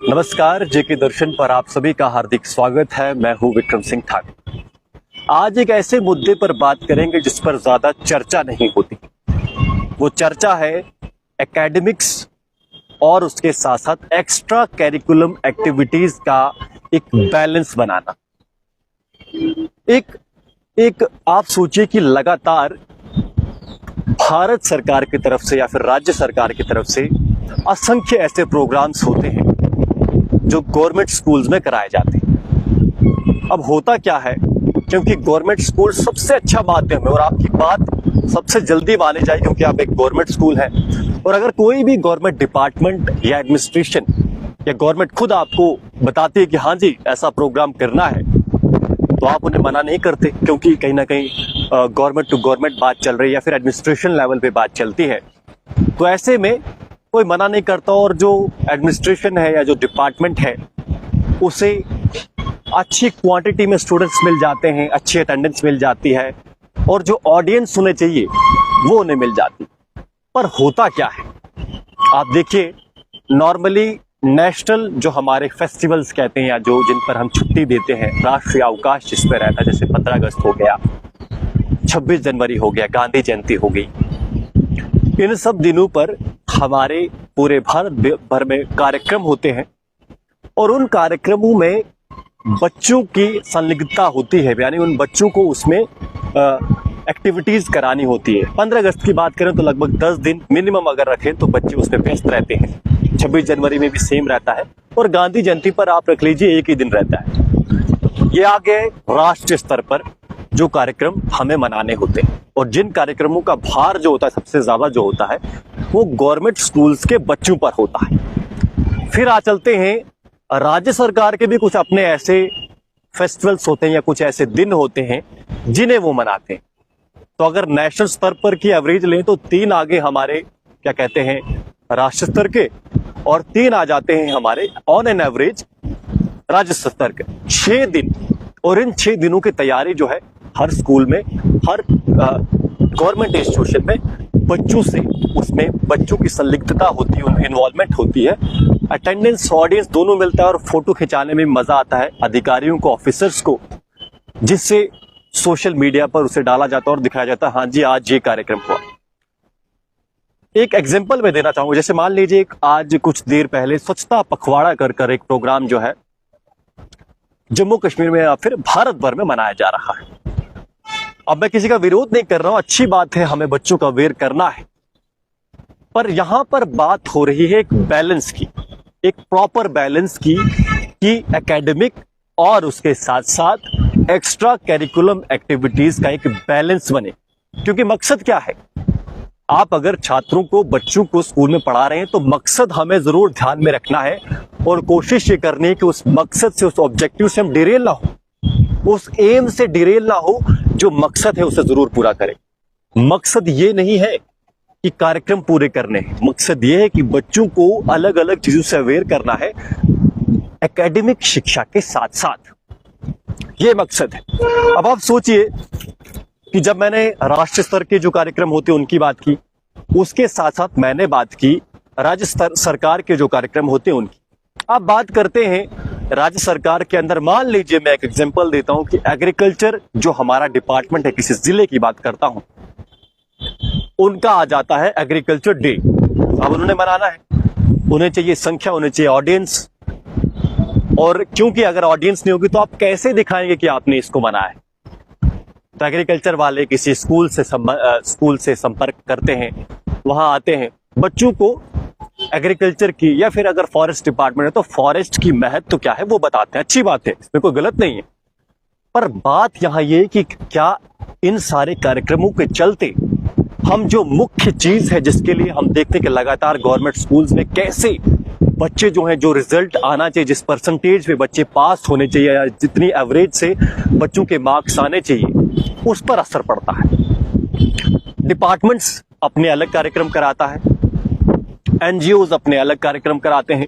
नमस्कार, जेके दर्शन पर आप सभी का हार्दिक स्वागत है। मैं हूं विक्रम सिंह ठाकुर। आज एक ऐसे मुद्दे पर बात करेंगे जिस पर ज्यादा चर्चा नहीं होती। वो चर्चा है एकेडमिक्स और उसके साथ साथ एक्स्ट्रा कैरिकुलम एक्टिविटीज का एक बैलेंस बनाना। एक आप सोचिए कि लगातार भारत सरकार की तरफ से या फिर राज्य सरकार की तरफ से असंख्य ऐसे प्रोग्राम्स होते हैं जो गवर्नमेंट स्कूल्स में कराए जाते हैं। अब होता क्या है, क्योंकि गवर्नमेंट स्कूल सबसे अच्छा माध्यम है और आपकी बात सबसे जल्दी मानी जाए क्योंकि आप एक गवर्नमेंट स्कूल है। और अगर कोई भी गवर्नमेंट डिपार्टमेंट या एडमिनिस्ट्रेशन या गवर्नमेंट खुद आपको बताती है कि हाँ जी ऐसा प्रोग्राम करना है, तो आप उन्हें मना नहीं करते, क्योंकि कहीं ना कहीं गवर्नमेंट टू गवर्नमेंट बात चल रही है या फिर एडमिनिस्ट्रेशन लेवल पे बात चलती है। तो ऐसे में कोई मना नहीं करता और जो एडमिनिस्ट्रेशन है या जो डिपार्टमेंट है उसे अच्छी क्वांटिटी में स्टूडेंट्स मिल जाते हैं, अच्छी अटेंडेंस मिल जाती है और जो ऑडियंस होने चाहिए वो उन्हें मिल जाती। पर होता क्या है, आप देखिए नॉर्मली नेशनल जो हमारे फेस्टिवल्स कहते हैं या जो जिन पर हम छुट्टी देते हैं, राष्ट्रीय अवकाश जिस पर रहता है, जैसे 15 अगस्त हो गया, 26 जनवरी हो गया, गांधी जयंती हो गई, इन सब दिनों पर हमारे पूरे भारत भर में कार्यक्रम होते हैं और उन कार्यक्रमों में बच्चों की संलिग्धता होती है, यानी उन बच्चों को उसमें एक्टिविटीज करानी होती है। 15 अगस्त की बात करें तो लगभग 10 दिन मिनिमम अगर रखें तो बच्चे उसमें व्यस्त रहते हैं। 26 जनवरी में भी सेम रहता है और गांधी जयंती पर आप रख लीजिए एक ही दिन रहता है। ये आगे राष्ट्रीय स्तर पर जो कार्यक्रम हमें मनाने होते हैं और जिन कार्यक्रमों का भार जो होता है सबसे ज्यादा जो होता है वो गवर्नमेंट स्कूल्स के बच्चों पर होता है। फिर आ चलते हैं राज्य सरकार के भी कुछ अपने ऐसे फेस्टिवल्स होते हैं या कुछ ऐसे दिन होते हैं जिन्हें वो मनाते हैं। तो अगर नेशनल स्तर पर की एवरेज लें तो 3 आगे हमारे क्या कहते हैं राष्ट्रीय स्तर के और 3 आ जाते हैं हमारे ऑन एन एवरेज राज्य स्तर के। 6 दिन, और इन 6 दिनों की तैयारी जो है हर स्कूल में, हर गवर्नमेंट इंस्टीट्यूशन में बच्चों से, उसमें बच्चों की संलिग्धता होती है, इन्वॉल्वमेंट होती है, अटेंडेंस ऑडियंस दोनों मिलता है और फोटो खिंचाने में मजा आता है अधिकारियों को, ऑफिसर्स को, जिससे सोशल मीडिया पर उसे डाला जाता है और दिखाया जाता है हाँ जी आज ये कार्यक्रम हुआ। एक एग्जांपल मैं देना चाहूंगा, जैसे मान लीजिए आज कुछ देर पहले स्वच्छता पखवाड़ा कर एक प्रोग्राम जो है जम्मू कश्मीर में या फिर भारत भर में मनाया जा रहा है। अब मैं किसी का विरोध नहीं कर रहा हूं, अच्छी बात है, हमें बच्चों का अवेयर करना है, पर यहां पर बात हो रही है एक बैलेंस की, एक प्रॉपर बैलेंस की कि एकेडमिक और उसके साथ साथ एक्स्ट्रा कैरिकुलम एक्टिविटीज का एक बैलेंस बने। क्योंकि मकसद क्या है, आप अगर छात्रों को, बच्चों को स्कूल में पढ़ा रहे हैं तो मकसद हमें जरूर ध्यान में रखना है और कोशिश ये करनी है कि उस मकसद से, उस ऑब्जेक्टिव से हम डिरेल ना हो, उस एम से डिरेल ना हो, जो मकसद है उसे जरूर पूरा करें। मकसद ये नहीं है कि कार्यक्रम पूरे करने हैं, मकसद ये है कि बच्चों को अलग अलग चीजों से अवेयर करना है एकेडमिक शिक्षा के साथ साथ, ये मकसद है। अब आप सोचिए कि जब मैंने राष्ट्रीय स्तर के जो कार्यक्रम होते हैं उनकी बात की, उसके साथ साथ मैंने बात की राज्य सरकार के जो कार्यक्रम होते हैं उनकी। अब बात करते हैं राज्य सरकार के अंदर, मान लीजिए मैं एक एग्जांपल देता हूं कि एग्रीकल्चर जो हमारा डिपार्टमेंट है, किसी जिले की बात करता हूं, उनका आ जाता है एग्रीकल्चर डे। अब उन्होंने मनाना है, उन्हें चाहिए संख्या, उन्हें चाहिए ऑडियंस, और क्योंकि अगर ऑडियंस नहीं होगी तो आप कैसे दिखाएंगे कि आपने इसको मनाया है। तो एग्रीकल्चर वाले किसी स्कूल से संपर्क करते हैं, वहां आते हैं, बच्चों को एग्रीकल्चर की या फिर अगर फॉरेस्ट डिपार्टमेंट है तो फॉरेस्ट की महत्व तो क्या है वो बताते हैं। अच्छी बात है, इसमें कोई गलत नहीं है, पर बात यहां ये कि क्या इन सारे कार्यक्रमों के चलते हम जो मुख्य चीज है जिसके लिए हम देखते हैं कि लगातार गवर्नमेंट स्कूल्स में कैसे बच्चे जो हैं, जो रिजल्ट आना चाहिए, जिस परसेंटेज पे बच्चे पास होने चाहिए या जितनी एवरेज से बच्चों के मार्क्स आने चाहिए, उस पर असर पड़ता है। डिपार्टमेंट्स अपने अलग कार्यक्रम कराता है, एनजीओज अपने अलग कार्यक्रम कराते हैं।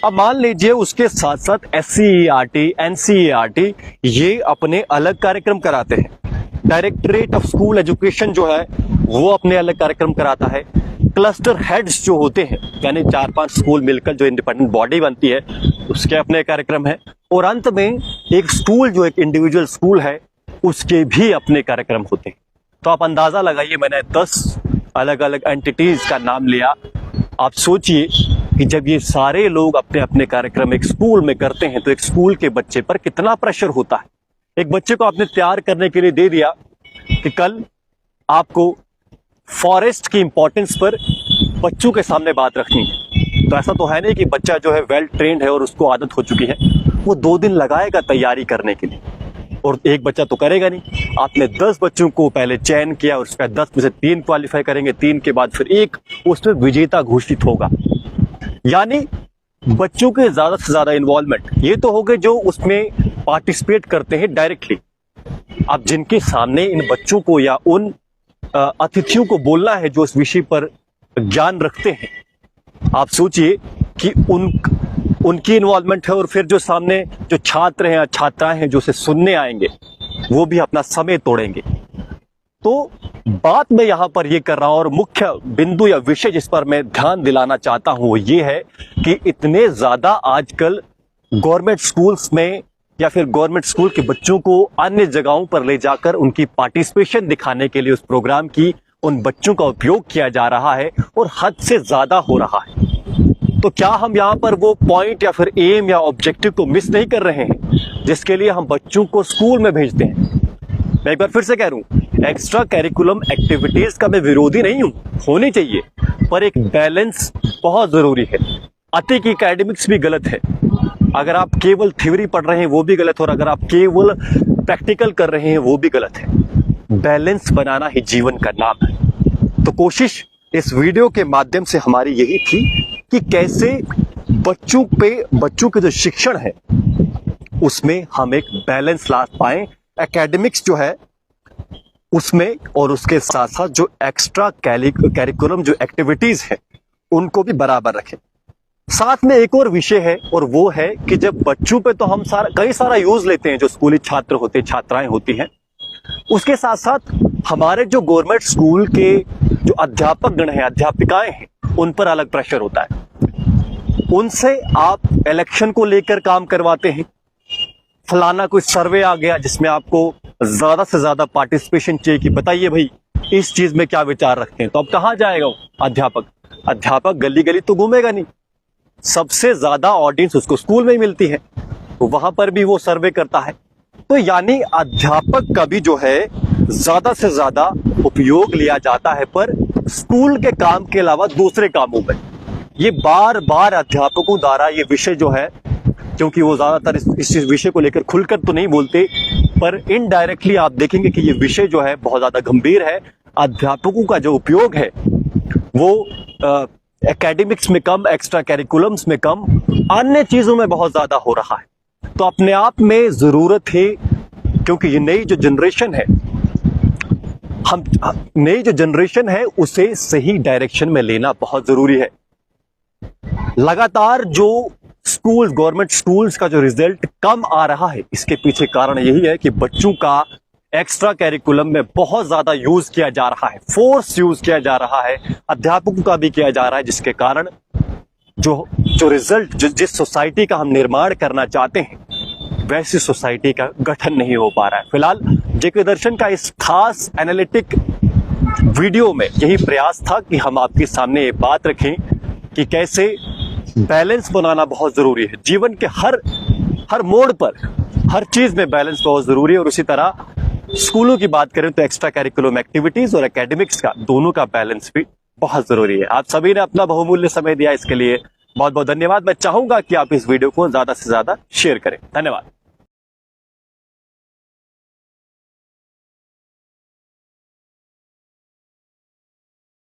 अब मान लीजिए उसके साथ साथ SCERT, NCERT ये अपने अलग कार्यक्रम कराते हैं। डायरेक्टरेट ऑफ स्कूल एजुकेशन जो है वो अपने अलग कार्यक्रम कराता है। क्लस्टर हेड्स जो होते हैं, यानी 4-5 स्कूल मिलकर जो इंडिपेंडेंट बॉडी बनती है, उसके अपने कार्यक्रम है। और अंत में एक स्कूल जो एक इंडिविजुअल स्कूल है उसके भी अपने कार्यक्रम होते हैं। तो आप अंदाजा लगाइए, मैंने 10 अलग अलग एंटिटीज का नाम लिया। आप सोचिए कि जब ये सारे लोग अपने अपने कार्यक्रम एक स्कूल में करते हैं तो एक स्कूल के बच्चे पर कितना प्रेशर होता है। एक बच्चे को आपने तैयार करने के लिए दे दिया कि कल आपको फॉरेस्ट की इंपॉर्टेंस पर बच्चों के सामने बात रखनी है, तो ऐसा तो है नहीं कि बच्चा जो है वेल ट्रेंड है और उसको आदत हो चुकी है, वो 2 दिन लगाएगा तैयारी करने के लिए, और एक बच्चा तो करेगा नहीं। आपने 10 बच्चों को पहले चयन किया, उसका 10 में से 3 क्वालिफाई करेंगे, 3 के बाद फिर एक उसमें विजेता घोषित होगा। यानी बच्चों के ज्यादा से ज्यादा इन्वॉल्वमेंट, ये तो हो गए जो उसमें पार्टिसिपेट करते हैं डायरेक्टली। अब जिनके सामने इन बच्चों को या उन अतिथियों को बोलना है जो उस विषय पर ज्ञान रखते हैं, आप सोचिए कि उनकी इन्वॉल्वमेंट है, और फिर जो सामने जो छात्र हैं या छात्राएं हैं जो उसे सुनने आएंगे वो भी अपना समय तोड़ेंगे। तो बात मैं यहां पर ये कर रहा हूं, और मुख्य बिंदु या विषय जिस पर मैं ध्यान दिलाना चाहता हूं वो ये है कि इतने ज्यादा आजकल गवर्नमेंट स्कूल्स में या फिर गवर्नमेंट स्कूल के बच्चों को अन्य जगहों पर ले जाकर उनकी पार्टिसिपेशन दिखाने के लिए उस प्रोग्राम की उन बच्चों का उपयोग किया जा रहा है, और हद से ज्यादा हो रहा है। तो क्या हम यहाँ पर वो पॉइंट या फिर एम या ऑब्जेक्टिव को मिस नहीं कर रहे हैं जिसके लिए हम बच्चों को स्कूल में भेजते हैं? मैं एक बार फिर से कह रहा हूं, एक्स्ट्रा कैरिकुलम एक्टिविटीज का मैं विरोधी नहीं हूं, होनी चाहिए, पर एक बैलेंस बहुत जरूरी है। अति की एकेडमिक्स भी गलत है। अगर आप केवल थ्योरी पढ़ रहे हैं वो भी गलत, और अगर आप केवल प्रैक्टिकल कर रहे हैं वो भी गलत है। बैलेंस बनाना ही जीवन का नाम है। तो कोशिश इस वीडियो के माध्यम से हमारी यही थी कि कैसे बच्चों के जो शिक्षण है उसमें हम एक बैलेंस ला पाए, एकेडमिक्स जो है उसमें, और उसके साथ साथ जो एक्स्ट्रा कैरिकुलम जो एक्टिविटीज है उनको भी बराबर रखें। साथ में एक और विषय है, और वो है कि जब बच्चों पे तो हम कई सारा यूज लेते हैं जो स्कूली छात्र होते हैं, छात्राएं होती हैं, उसके साथ साथ हमारे जो गवर्नमेंट स्कूल के जो अध्यापक गण हैं, अध्यापिकाएं हैं, उन पर अलग प्रेशर होता है। उनसे आप इलेक्शन को लेकर काम करवाते हैं, फलाना कोई सर्वे आ गया जिसमें आपको ज्यादा से ज्यादा पार्टिसिपेशन चाहिए कि बताइए भाई इस चीज में क्या विचार रखते हैं, तो अब कहां जाएगा वो अध्यापक गली गली तो घूमेगा नहीं, सबसे ज्यादा ऑडियंस उसको स्कूल में ही मिलती है, तो वहां पर भी वो सर्वे करता है। तो यानी अध्यापक का भी जो है ज्यादा से ज्यादा उपयोग लिया जाता है, पर स्कूल के काम के अलावा दूसरे कामों में। ये बार बार अध्यापकों द्वारा ये विषय जो है, क्योंकि वो ज्यादातर इस विषय को लेकर खुलकर तो नहीं बोलते, पर इनडायरेक्टली आप देखेंगे कि ये विषय जो है बहुत ज्यादा गंभीर है। अध्यापकों का जो उपयोग है वो एकेडमिक्स में कम, एक्स्ट्रा कैरिकुलम्स में कम, अन्य चीजों में बहुत ज्यादा हो रहा है। तो अपने आप में जरूरत है, क्योंकि ये नई जो जनरेशन है उसे सही डायरेक्शन में लेना बहुत जरूरी है। लगातार जो गवर्नमेंट स्कूल्स का जो रिजल्ट कम आ रहा है, इसके पीछे कारण यही है कि बच्चों का एक्स्ट्रा कैरिकुलम में बहुत ज्यादा यूज किया जा रहा है, फोर्स यूज किया जा रहा है, अध्यापकों का भी किया जा रहा है, जिसके कारण जो रिजल्ट जिस सोसाइटी का हम निर्माण करना चाहते हैं वैसी सोसाइटी का गठन नहीं हो पा रहा है। फिलहाल जेके दर्शन का इस खास एनालिटिक वीडियो में यही प्रयास था कि हम आपके सामने ये बात रखें कि कैसे बैलेंस बनाना बहुत जरूरी है। जीवन के हर मोड़ पर हर चीज में बैलेंस बहुत जरूरी है, और उसी तरह स्कूलों की बात करें तो एक्स्ट्रा कैरिकुलम एक्टिविटीज और एकेडमिक्स का दोनों का बैलेंस भी बहुत जरूरी है। आप सभी ने अपना बहुमूल्य समय दिया, इसके लिए बहुत बहुत धन्यवाद। मैं चाहूंगा कि आप इस वीडियो को ज्यादा से ज्यादा शेयर करें। धन्यवाद।